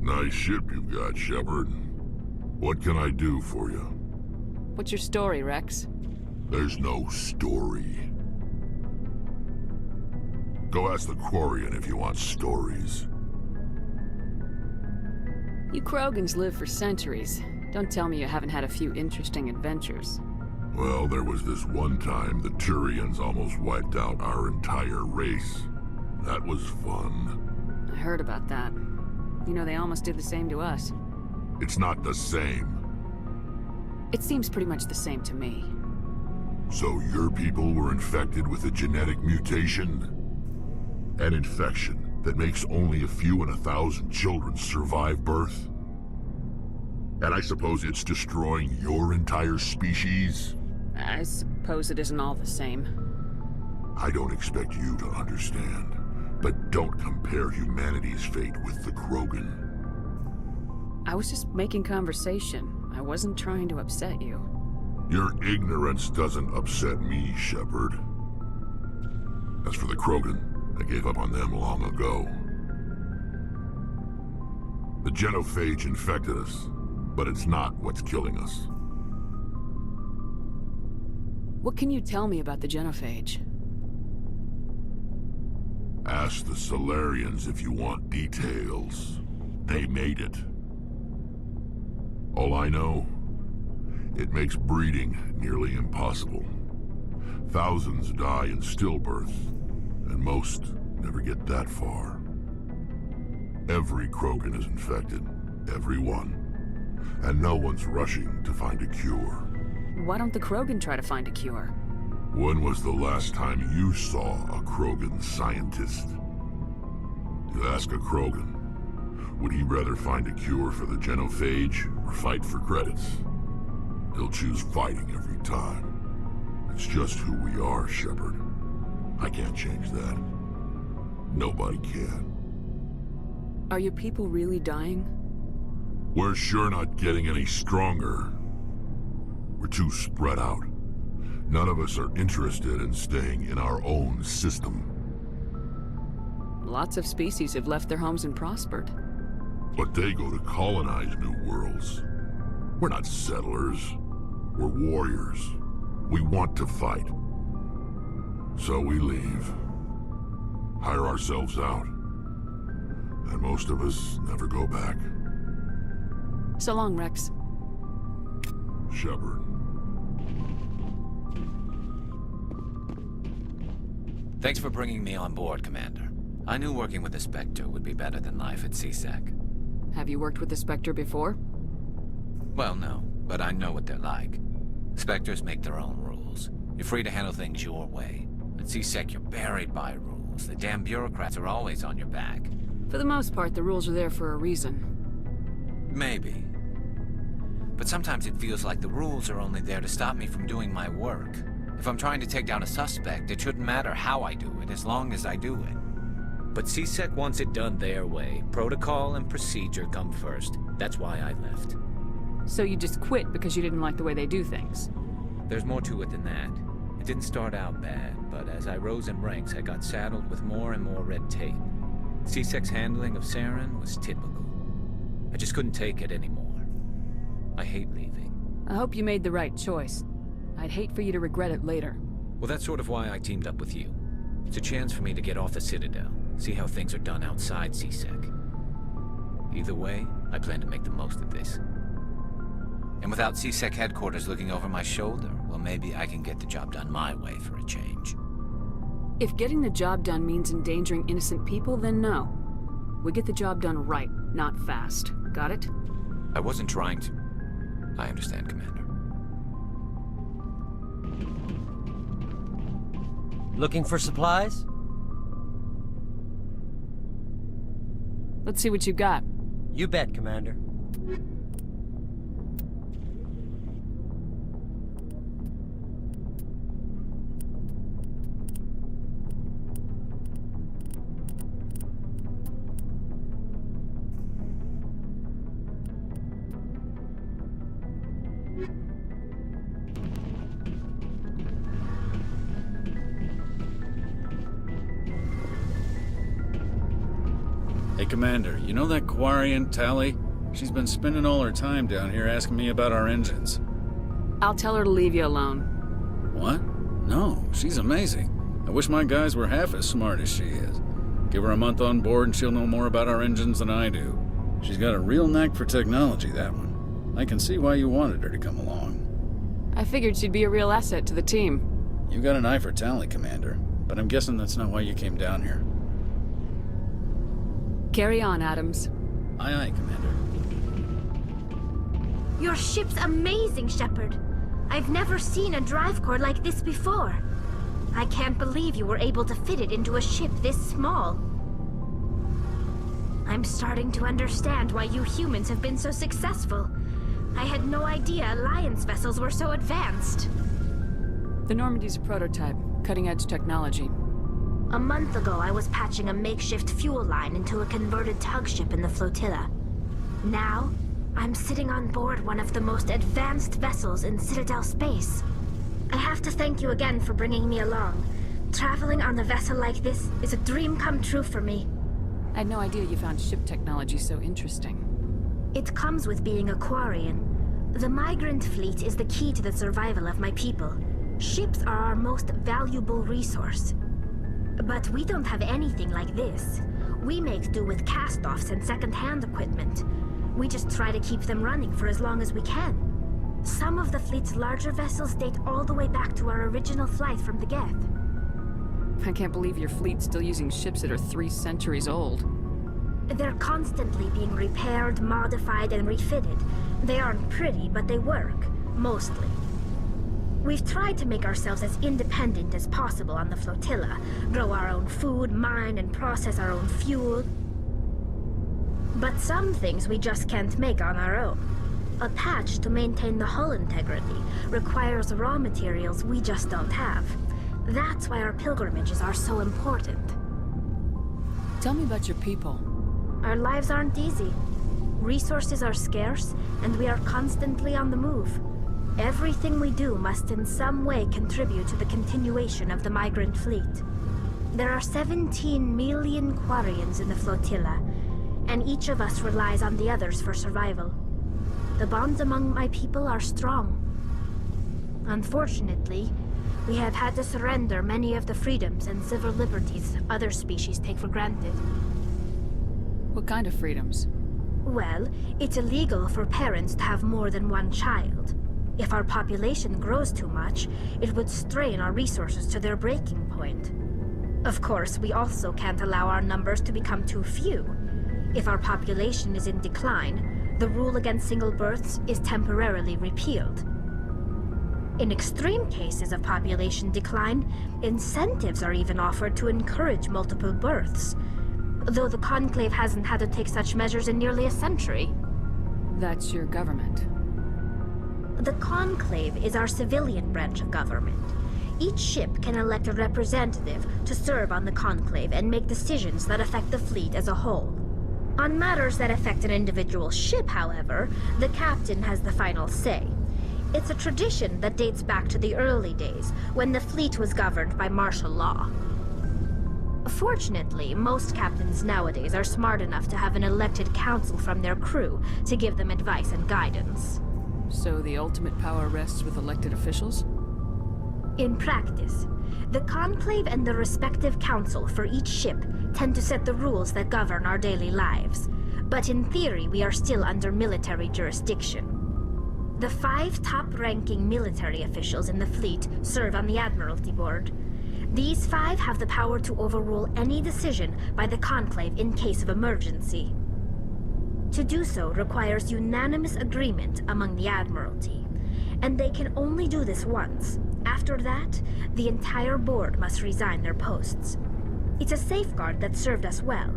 Nice ship you've got, Shepard. What can I do for you? What's your story, Rex? There's no story. Go ask the Quarian if you want stories. You Krogans live for centuries. Don't tell me you haven't had a few interesting adventures. Well, there was this one time the Turians almost wiped out our entire race. That was fun. I heard about that. You know, they almost did the same to us. It's not the same. It seems pretty much the same to me. So your people were infected with a genetic mutation? An infection that makes only a few in 1,000 children survive birth? And I suppose it's destroying your entire species? I suppose it isn't all the same. I don't expect you to understand, but don't compare humanity's fate with the Krogan. I was just making conversation. I wasn't trying to upset you. Your ignorance doesn't upset me, Shepard. As for the Krogan, I gave up on them long ago. The genophage infected us, but it's not what's killing us. What can you tell me about the genophage? Ask the Solarians if you want details. They made it. All I know, it makes breeding nearly impossible. Thousands die in stillbirth, and most never get that far. Every Krogan is infected, every one. And no one's rushing to find a cure. Why don't the Krogan try to find a cure? When was the last time you saw a Krogan scientist? You ask a Krogan, would he rather find a cure for the genophage or fight for credits? He'll choose fighting every time. It's just who we are, Shepard. I can't change that. Nobody can. Are your people really dying? We're sure not getting any stronger. We're too spread out. None of us are interested in staying in our own system. Lots of species have left their homes and prospered. But they go to colonize new worlds. We're not settlers. We're warriors. We want to fight. So we leave. Hire ourselves out. And most of us never go back. So long, Rex. Shepard. Thanks for bringing me on board, Commander. I knew working with the Spectre would be better than life at CSEC. Have you worked with the Spectre before? Well, no, but I know what they're like. Spectres make their own rules. You're free to handle things your way. At CSEC, you're buried by rules. The damn bureaucrats are always on your back. For the most part, the rules are there for a reason. Maybe. But sometimes it feels like the rules are only there to stop me from doing my work. If I'm trying to take down a suspect, it shouldn't matter how I do it, as long as I do it. But CSEC wants it done their way. Protocol and procedure come first. That's why I left. So you just quit because you didn't like the way they do things? There's more to it than that. It didn't start out bad, but as I rose in ranks, I got saddled with more and more red tape. CSEC's handling of Saren was typical. I just couldn't take it anymore. I hate leaving. I hope you made the right choice. I'd hate for you to regret it later. Well, that's sort of why I teamed up with you. It's a chance for me to get off the Citadel, see how things are done outside CSEC. Either way, I plan to make the most of this. And without CSEC headquarters looking over my shoulder, well, maybe I can get the job done my way for a change. If getting the job done means endangering innocent people, then no. We get the job done right, not fast. Got it? I wasn't trying to... I understand, Commander. Looking for supplies? Let's see what you got. You bet, Commander. Hey, Commander, you know that Quarian, Tali? She's been spending all her time down here asking me about our engines. I'll tell her to leave you alone. What? No, she's amazing. I wish my guys were half as smart as she is. Give her a month on board and she'll know more about our engines than I do. She's got a real knack for technology, that one. I can see why you wanted her to come along. I figured she'd be a real asset to the team. You got an eye for talent, Commander, but I'm guessing that's not why you came down here. Carry on, Adams. Aye, aye, Commander. Your ship's amazing, Shepard. I've never seen a drive core like this before. I can't believe you were able to fit it into a ship this small. I'm starting to understand why you humans have been so successful. I had no idea Alliance vessels were so advanced. The Normandy's a prototype, cutting-edge technology. A month ago, I was patching a makeshift fuel line into a converted tug ship in the flotilla. Now, I'm sitting on board one of the most advanced vessels in Citadel space. I have to thank you again for bringing me along. Traveling on a vessel like this is a dream come true for me. I had no idea you found ship technology so interesting. It comes with being a Quarian. The migrant fleet is the key to the survival of my people. Ships are our most valuable resource. But we don't have anything like this. We make do with cast-offs and second-hand equipment. We just try to keep them running for as long as we can. Some of the fleet's larger vessels date all the way back to our original flight from the Geth. I can't believe your fleet's still using ships that are 3 centuries old. They're constantly being repaired, modified, and refitted. They aren't pretty, but they work. Mostly. We've tried to make ourselves as independent as possible on the flotilla. Grow our own food, mine, and process our own fuel. But some things we just can't make on our own. A patch to maintain the hull integrity requires raw materials we just don't have. That's why our pilgrimages are so important. Tell me about your people. Our lives aren't easy. Resources are scarce, and we are constantly on the move. Everything we do must in some way contribute to the continuation of the migrant fleet. There are 17 million Quarians in the flotilla, and each of us relies on the others for survival. The bonds among my people are strong. Unfortunately, we have had to surrender many of the freedoms and civil liberties other species take for granted. What kind of freedoms? Well, it's illegal for parents to have more than one child. If our population grows too much, it would strain our resources to their breaking point. Of course, we also can't allow our numbers to become too few. If our population is in decline, the rule against single births is temporarily repealed. In extreme cases of population decline, incentives are even offered to encourage multiple births, though the Conclave hasn't had to take such measures in nearly a century. That's your government. The Conclave is our civilian branch of government. Each ship can elect a representative to serve on the Conclave and make decisions that affect the fleet as a whole. On matters that affect an individual ship, however, the captain has the final say. It's a tradition that dates back to the early days, when the fleet was governed by martial law. Fortunately, most captains nowadays are smart enough to have an elected council from their crew to give them advice and guidance. So the ultimate power rests with elected officials? In practice, the Conclave and the respective council for each ship tend to set the rules that govern our daily lives. But in theory, we are still under military jurisdiction. The 5 top-ranking military officials in the fleet serve on the Admiralty Board. These 5 have the power to overrule any decision by the Conclave in case of emergency. To do so requires unanimous agreement among the Admiralty, and they can only do this once. After that, the entire board must resign their posts. It's a safeguard that served us well.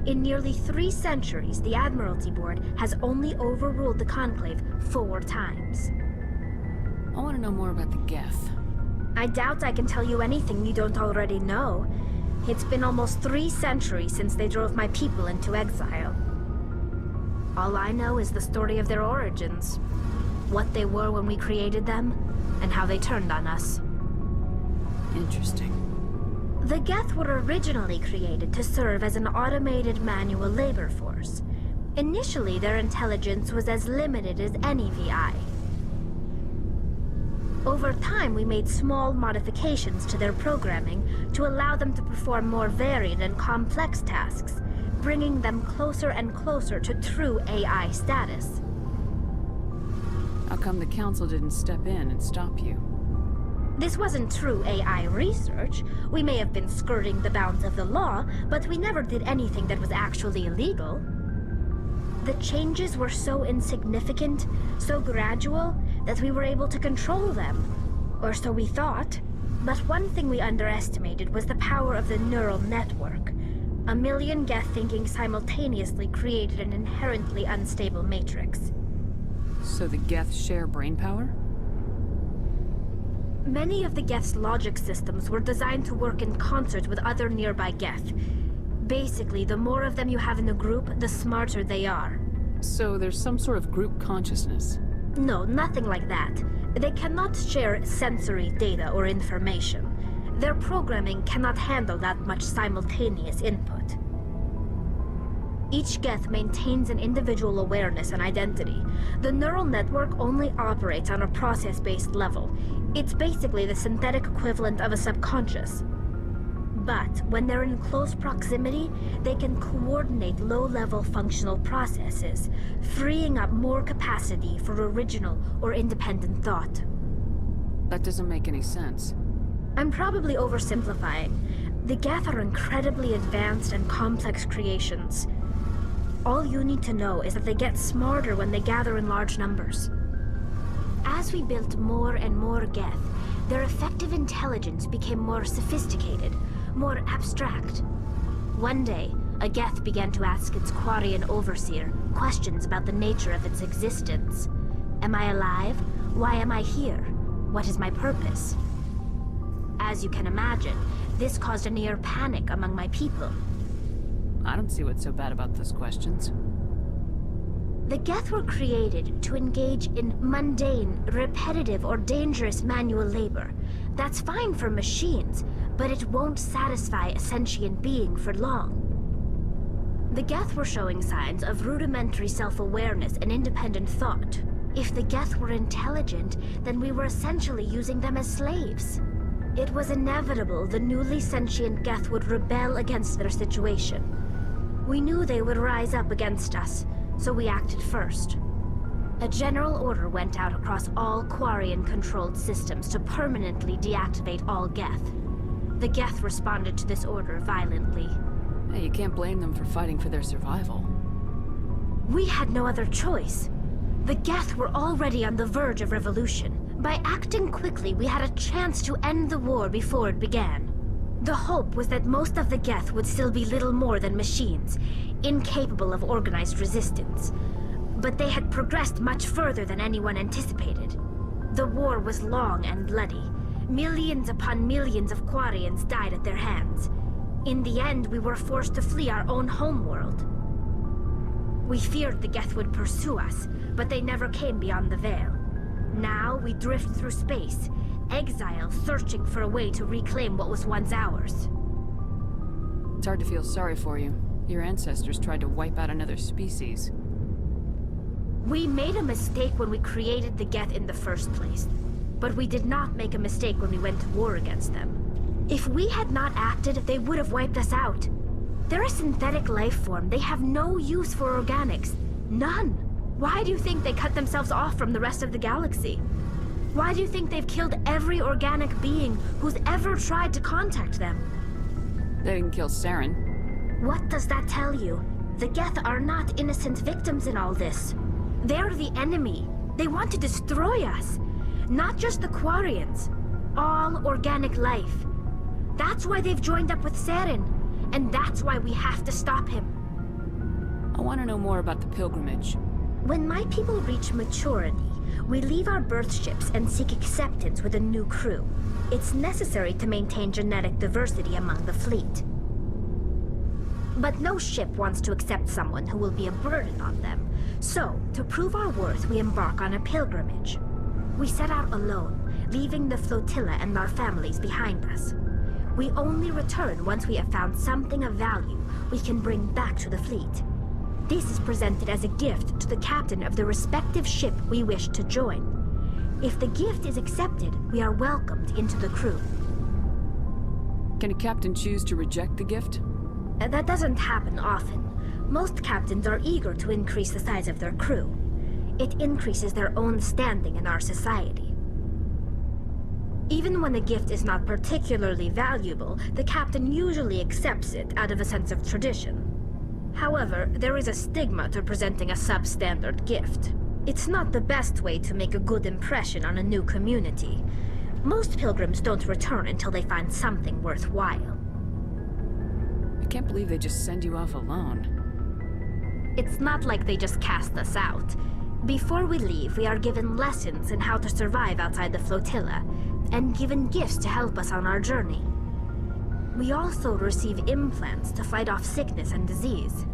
In nearly 3 centuries, the Admiralty Board has only overruled the Conclave 4 times. I want to know more about the Geth. I doubt I can tell you anything you don't already know. It's been almost 3 centuries since they drove my people into exile. All I know is the story of their origins, what they were when we created them, and how they turned on us. Interesting. The Geth were originally created to serve as an automated manual labor force. Initially, their intelligence was as limited as any VI. Over time, we made small modifications to their programming to allow them to perform more varied and complex tasks, bringing them closer and closer to true AI status. How come the Council didn't step in and stop you? This wasn't true AI research. We may have been skirting the bounds of the law, but we never did anything that was actually illegal. The changes were so insignificant, so gradual, that we were able to control them. Or so we thought. But one thing we underestimated was the power of the neural network. A million Geth thinking simultaneously created an inherently unstable matrix. So the Geth share brainpower? Many of the Geth's logic systems were designed to work in concert with other nearby Geth. Basically, the more of them you have in a group, the smarter they are. So there's some sort of group consciousness? No, nothing like that. They cannot share sensory data or information. Their programming cannot handle that much simultaneous input. Each Geth maintains an individual awareness and identity. The neural network only operates on a process-based level. It's basically the synthetic equivalent of a subconscious. But when they're in close proximity, they can coordinate low-level functional processes, freeing up more capacity for original or independent thought. That doesn't make any sense. I'm probably oversimplifying. The Geth are incredibly advanced and complex creations. All you need to know is that they get smarter when they gather in large numbers. As we built more and more Geth, their effective intelligence became more sophisticated, more abstract. One day, a Geth began to ask its Quarian overseer questions about the nature of its existence. Am I alive? Why am I here? What is my purpose? As you can imagine, this caused a near panic among my people. I don't see what's so bad about those questions. The Geth were created to engage in mundane, repetitive, or dangerous manual labor. That's fine for machines, but it won't satisfy a sentient being for long. The Geth were showing signs of rudimentary self-awareness and independent thought. If the Geth were intelligent, then we were essentially using them as slaves. It was inevitable the newly sentient Geth would rebel against their situation. We knew they would rise up against us, so we acted first. A general order went out across all Quarian-controlled systems to permanently deactivate all Geth. The Geth responded to this order violently. Hey, you can't blame them for fighting for their survival. We had no other choice. The Geth were already on the verge of revolution. By acting quickly, we had a chance to end the war before it began. The hope was that most of the Geth would still be little more than machines, incapable of organized resistance. But they had progressed much further than anyone anticipated. The war was long and bloody. Millions upon millions of Quarians died at their hands. In the end, we were forced to flee our own homeworld. We feared the Geth would pursue us, but they never came beyond the Veil. Now we drift through space, exile searching for a way to reclaim what was once ours. It's hard to feel sorry for you. Your ancestors tried to wipe out another species. We made a mistake when we created the Geth in the first place, but we did not make a mistake when we went to war against them. If we had not acted, they would have wiped us out. They're a synthetic life form. They have no use for organics. None. Why do you think they cut themselves off from the rest of the galaxy? Why do you think they've killed every organic being who's ever tried to contact them? They didn't kill Saren. What does that tell you? The Geth are not innocent victims in all this. They're the enemy. They want to destroy us. Not just the Quarians. All organic life. That's why they've joined up with Saren. And that's why we have to stop him. I want to know more about the pilgrimage. When my people reach maturity, we leave our birth ships and seek acceptance with a new crew. It's necessary to maintain genetic diversity among the fleet. But no ship wants to accept someone who will be a burden on them. So, to prove our worth, we embark on a pilgrimage. We set out alone, leaving the flotilla and our families behind us. We only return once we have found something of value we can bring back to the fleet. This is presented as a gift to the captain of the respective ship we wish to join. If the gift is accepted, we are welcomed into the crew. Can a captain choose to reject the gift? That doesn't happen often. Most captains are eager to increase the size of their crew. It increases their own standing in our society. Even when a gift is not particularly valuable, the captain usually accepts it out of a sense of tradition. However, there is a stigma to presenting a substandard gift. It's not the best way to make a good impression on a new community. Most pilgrims don't return until they find something worthwhile. I can't believe they just send you off alone. It's not like they just cast us out. Before we leave, we are given lessons in how to survive outside the flotilla, and given gifts to help us on our journey. We also receive implants to fight off sickness and disease.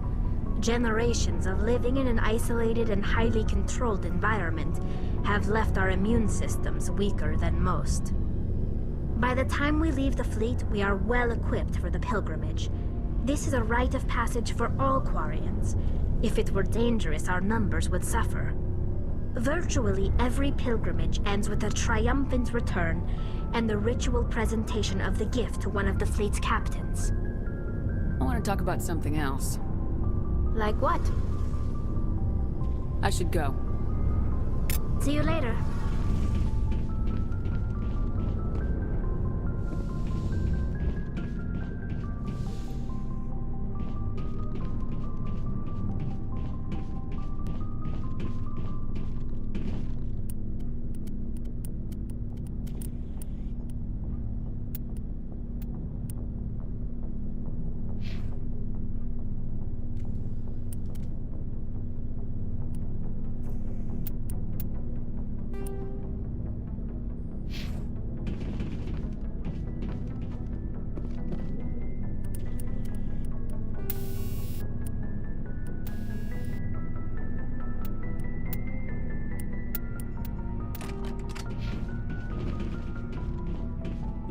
Generations of living in an isolated and highly controlled environment have left our immune systems weaker than most. By the time we leave the fleet, we are well equipped for the pilgrimage. This is a rite of passage for all Quarians. If it were dangerous, our numbers would suffer. Virtually every pilgrimage ends with a triumphant return and the ritual presentation of the gift to one of the fleet's captains. I want to talk about something else. Like what? I should go. See you later.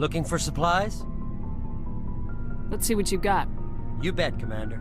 Looking for supplies? Let's see what you got. You bet, Commander.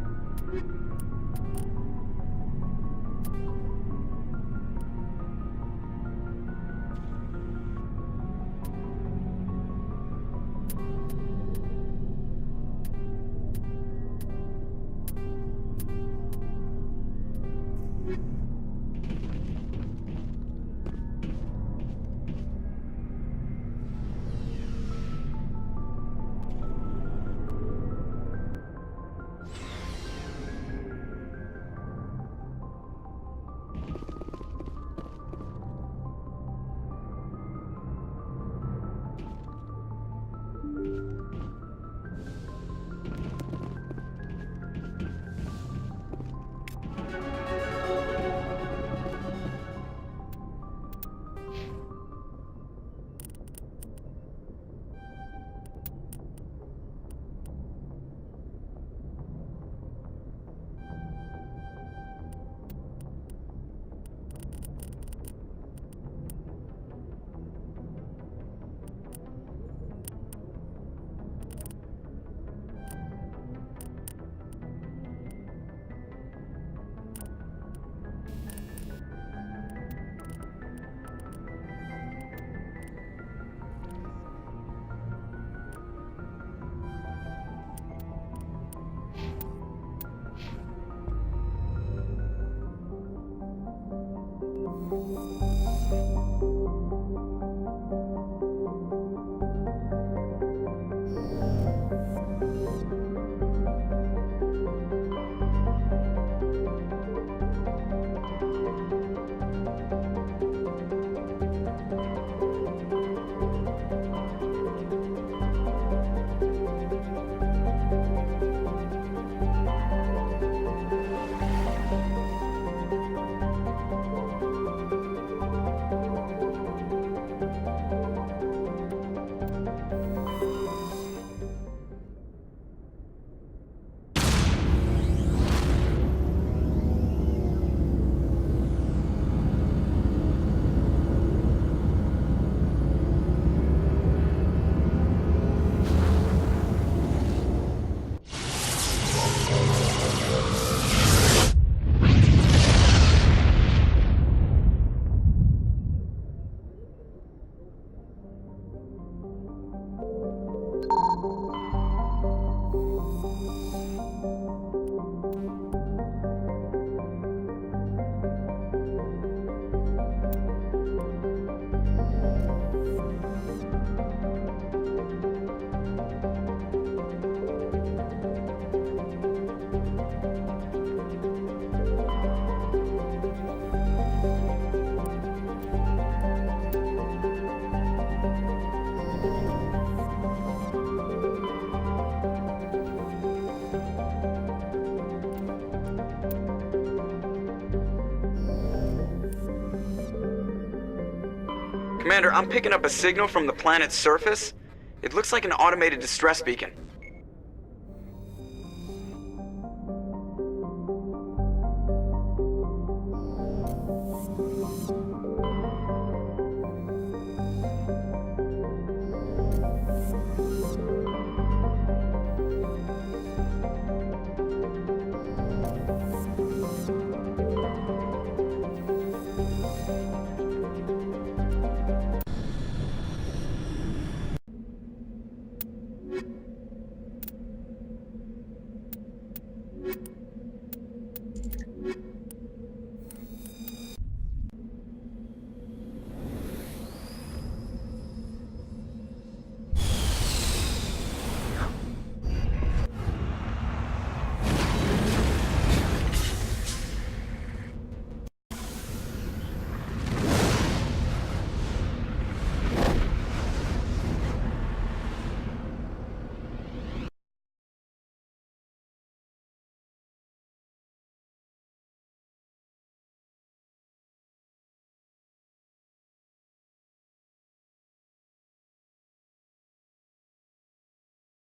Commander, I'm picking up a signal from the planet's surface. It looks like an automated distress beacon.